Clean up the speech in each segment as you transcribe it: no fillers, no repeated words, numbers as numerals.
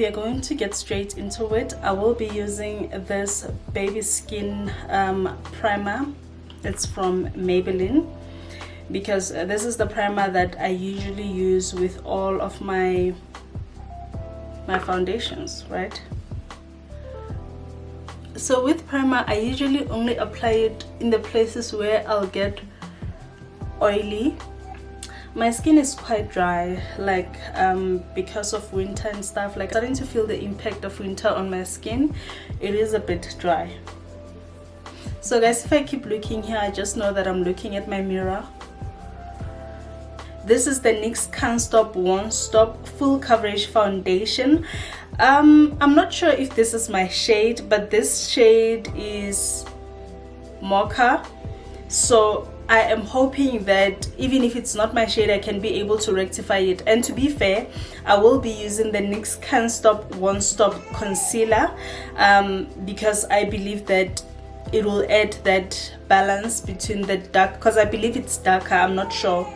we are going to get straight into it. I will be using this baby skin primer. It's from Maybelline, because this is the primer that I usually use with all of my foundations, right? So with primer, I usually only apply it in the places where I'll get oily. My skin is quite dry, like because of winter and stuff, like starting to feel the impact of winter on my skin. It is a bit dry. So guys, if I keep looking here, I just know that I'm looking at my mirror. This is the NYX Can't Stop Won't Stop Full Coverage Foundation. I'm not sure if this is my shade, but this shade is mocha. So I am hoping that even if it's not my shade, I can be able to rectify it. And to be fair, I will be using the NYX Can't Stop Won't Stop concealer, because I believe that it will add that balance between the dark, because I believe it's darker, I'm not sure.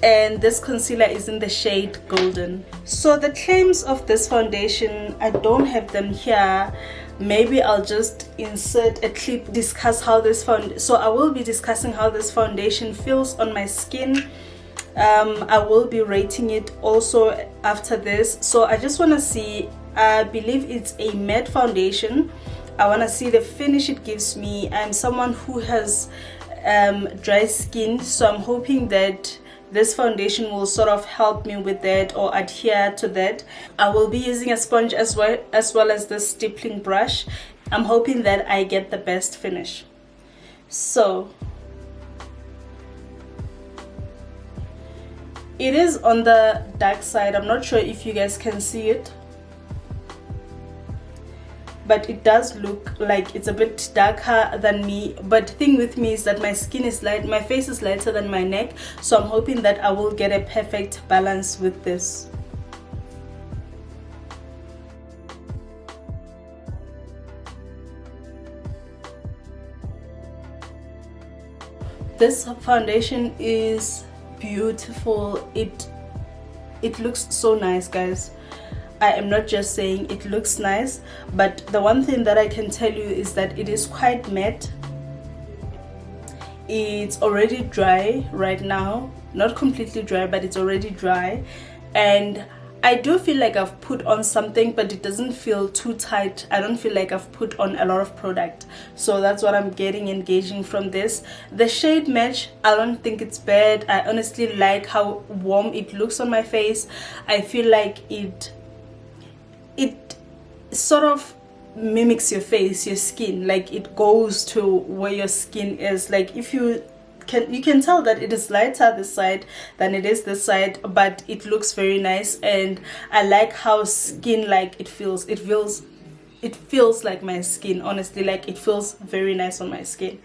And this concealer is in the shade Golden. So the claims of this foundation, I don't have them here. Maybe I'll just insert a clip, discuss how this so I will be discussing how this foundation feels on my skin. I will be rating it also after this. So I just want to see, I believe it's a matte foundation. I want to see the finish it gives me. I'm someone who has dry skin, so I'm hoping that this foundation will sort of help me with that or adhere to that. I will be using a sponge as well as this stippling brush. I'm hoping that I get the best finish. So it is on the dark side. I'm not sure if you guys can see it, but it does look like it's a bit darker than me. But the thing with me is that my skin is light, my face is lighter than my neck, so I'm hoping that I will get a perfect balance with this. This foundation is beautiful. It looks so nice, guys. I am not just saying it looks nice, but the one thing that I can tell you is that it is quite matte. It's already dry right now, not completely dry, but it's already dry, and I do feel like I've put on something, but it doesn't feel too tight. I don't feel like I've put on a lot of product, so that's what I'm getting engaging from this. The shade match, I don't think it's bad. I honestly like how warm it looks on my face. I feel like it sort of mimics your face, your skin, like it goes to where your skin is. Like if you can tell that it is lighter this side than it is this side, but it looks very nice, and I like how skin like it feels. It feels like my skin, honestly, like it feels very nice on my skin.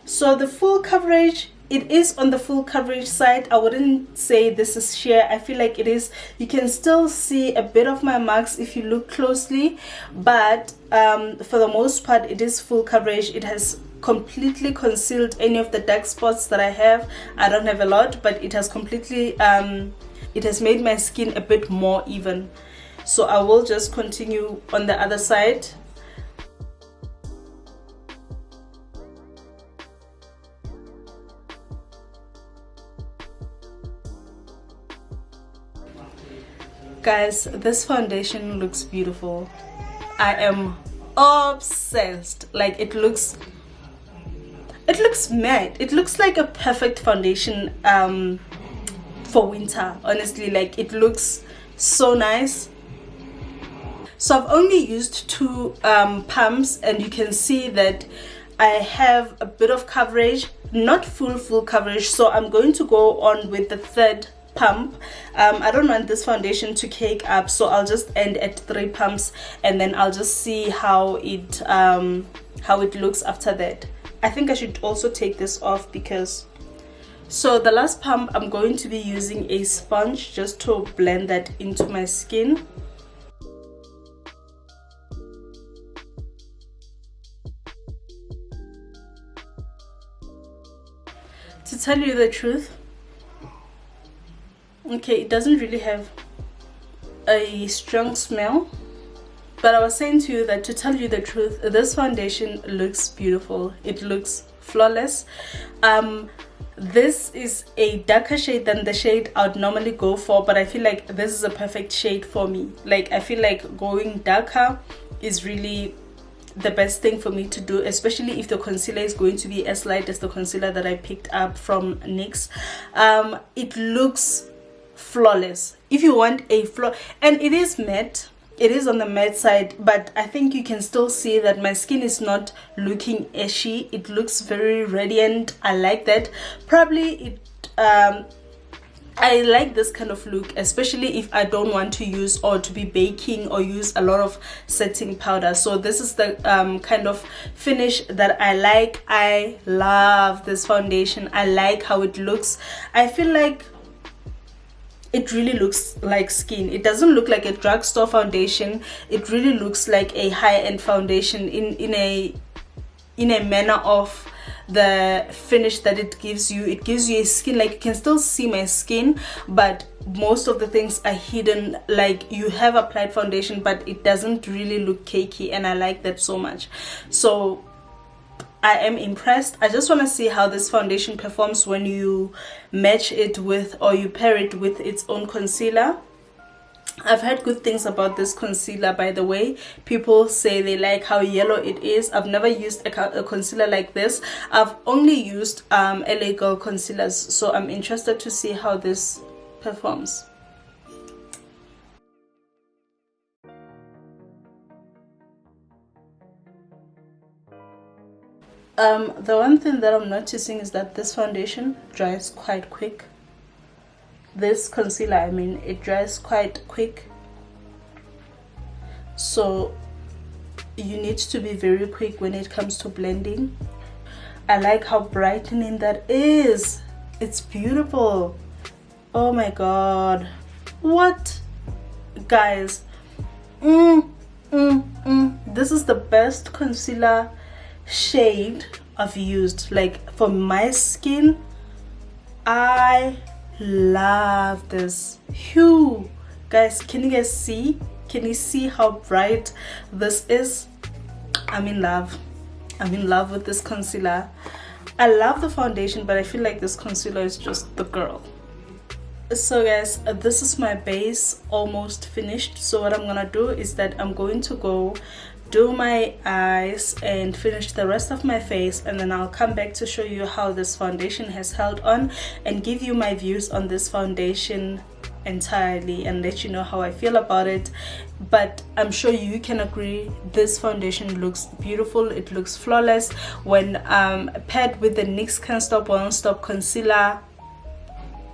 So the full coverage, it is on the full coverage side. I wouldn't say this is sheer. I feel like it is. You can still see a bit of my marks if you look closely, but for the most part it is full coverage. It has completely concealed any of the dark spots that I have. I don't have a lot, but it has completely it has made my skin a bit more even. So I will just continue on the other side. Guys, this foundation looks beautiful. I am obsessed. Like it looks matte. It looks like a perfect foundation for winter, honestly. Like it looks so nice. So I've only used 2 pumps, and you can see that I have a bit of coverage, not full coverage. So I'm going to go on with the 3rd pump. I don't want this foundation to cake up, so I'll just end at 3 pumps, and then I'll just see how it looks after that. I think I should also take this off because so the last pump I'm going to be using a sponge just to blend that into my skin. To tell you the truth, okay, it doesn't really have a strong smell. But I was saying to you that, to tell you the truth, this foundation looks beautiful. It looks flawless. This is a darker shade than the shade I would normally go for, but I feel like this is a perfect shade for me. Like, I feel like going darker is really the best thing for me to do, especially if the concealer is going to be as light as the concealer that I picked up from NYX. It looks flawless. If you want a and it is matte, it is on the matte side, but I think you can still see that my skin is not looking ashy. It looks very radiant. I like that. Probably I like this kind of look, especially if I don't want to use or to be baking or use a lot of setting powder. So this is the kind of finish that I like. I love this foundation. I like how it looks. I feel like it really looks like skin. It doesn't look like a drugstore foundation. It really looks like a high-end foundation in a manner of the finish that it gives you. It gives you a skin, like you can still see my skin, but most of the things are hidden. Like, you have applied foundation, but it doesn't really look cakey, and I like that so much. So I am impressed. I just want to see how this foundation performs when you match it with, or you pair it with, its own concealer. I've heard good things about this concealer, by the way. People say they like how yellow it is. I've never used a concealer like this. I've only used LA Girl concealers, so I'm interested to see how this performs. The one thing that I'm noticing is that this foundation dries quite quick. This concealer, I mean, it dries quite quick. So you need to be very quick when it comes to blending. I like how brightening that is. It's beautiful. Oh my god. What? Guys. This is the best concealer shade I've used. Like, for my skin, I love this hue. Guys, can you guys see? Can you see how bright this is? I'm in love. I'm in love with this concealer. I love the foundation, but I feel like this concealer is just the girl. So guys, this is my base almost finished. So what I'm gonna do is that I'm going to go do my eyes and finish the rest of my face, and then I'll come back to show you how this foundation has held on and give you my views on this foundation entirely and let you know how I feel about it. But I'm sure you can agree, this foundation looks beautiful. It looks flawless when paired with the NYX Can't Stop Won't Stop concealer.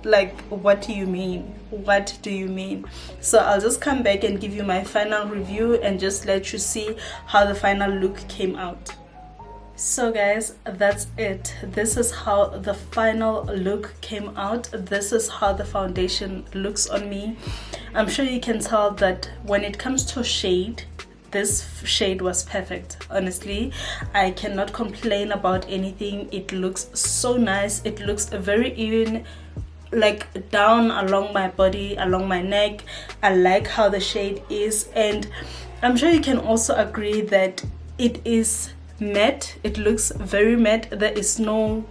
Like, what do you mean? What do you mean? So I'll just come back and give you my final review and just let you see how the final look came out. So guys, that's it. This is how the final look came out. This is how the foundation looks on me. I'm sure you can tell that when it comes to shade, this shade was perfect. Honestly, I cannot complain about anything. It looks so nice. It looks very even, like down along my body, along my neck. I like how the shade is, and I'm sure you can also agree that it is matte. It looks very matte. There is no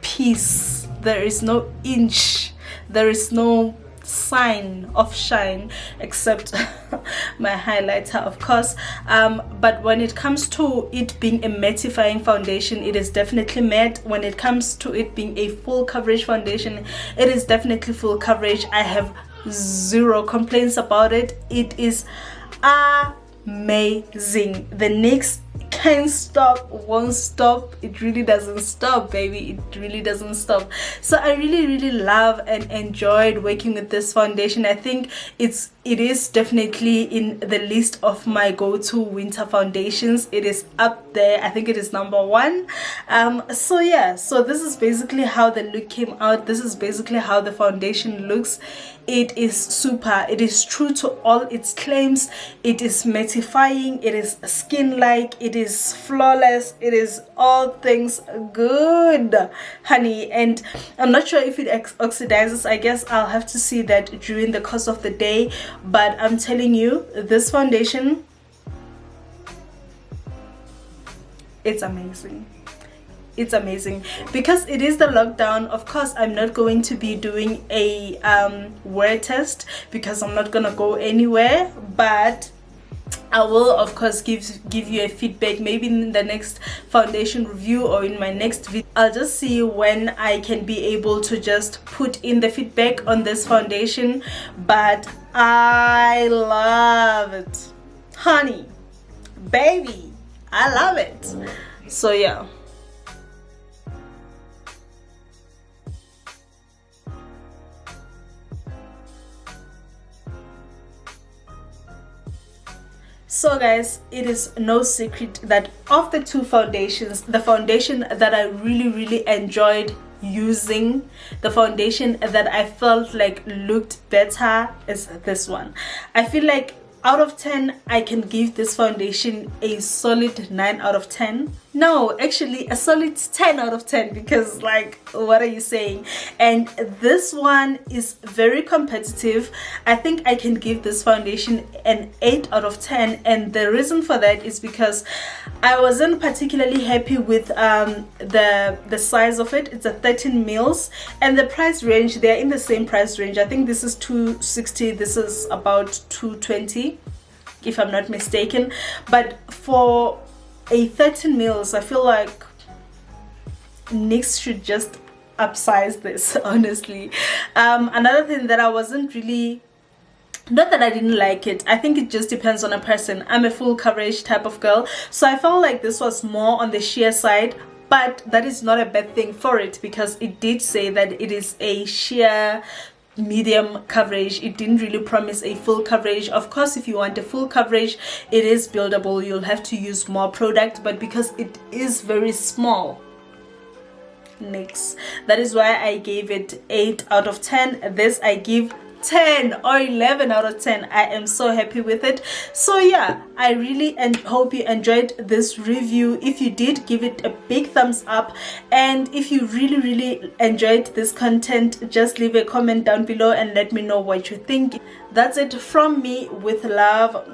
piece, there is no inch, there is no sign of shine except my highlighter, of course. But when it comes to it being a mattifying foundation, it is definitely matte. When it comes to it being a full coverage foundation, it is definitely full coverage. I have zero complaints about it. It is amazing. The NYX Can't Stop Won't Stop. It really doesn't stop, baby. It really doesn't stop. So I really love and enjoyed working with this foundation. I think it is definitely in the list of my go-to winter foundations. It is up there. I think it is #1. So yeah, so this is basically how the look came out. This is basically how the foundation looks. It is super. It is true to all its claims. It is mattifying. It is skin-like. It is flawless. It is all things good, honey. And I'm not sure if it oxidizes. I guess I'll have to see that during the course of the day, but I'm telling you, this foundation, it's amazing. It's amazing. Because it is the lockdown, of course I'm not going to be doing a wear test because I'm not gonna go anywhere, but I will of course give you a feedback, maybe in the next foundation review or in my next video. I'll just see when I can be able to just put in the feedback on this foundation, but I love it, honey, baby, I love it. So yeah. So guys, it is no secret that of the two foundations, the foundation that I really enjoyed using, the foundation that I felt like looked better, is this one. I feel like out of 10 I can give this foundation a solid 9 out of 10. No, actually a solid 10 out of 10, because like, what are you saying? And this one is very competitive. I think I can give this foundation an 8 out of 10, and the reason for that is because I wasn't particularly happy with the size of it. It's a 13 mils, and the price range, they're in the same price range. I think this is 260, this is about 220 if I'm not mistaken. But for a 13 mils, I feel like Nyx should just upsize this, honestly. Another thing that I wasn't really, not that I didn't like it, I think it just depends on a person. I'm a full coverage type of girl, so I felt like this was more on the sheer side, but that is not a bad thing for it, because it did say that it is a sheer medium coverage. It didn't really promise a full coverage. Of course, if you want a full coverage, it is buildable. You'll have to use more product, but because it is very small, Nyx, that is why I gave it 8 out of 10. This I give 10 or 11 out of 10. I am so happy with it. So yeah, I really hope you enjoyed this review. If you did, give it a big thumbs up, and if you really enjoyed this content, just leave a comment down below and let me know what you think. That's it from me, with love.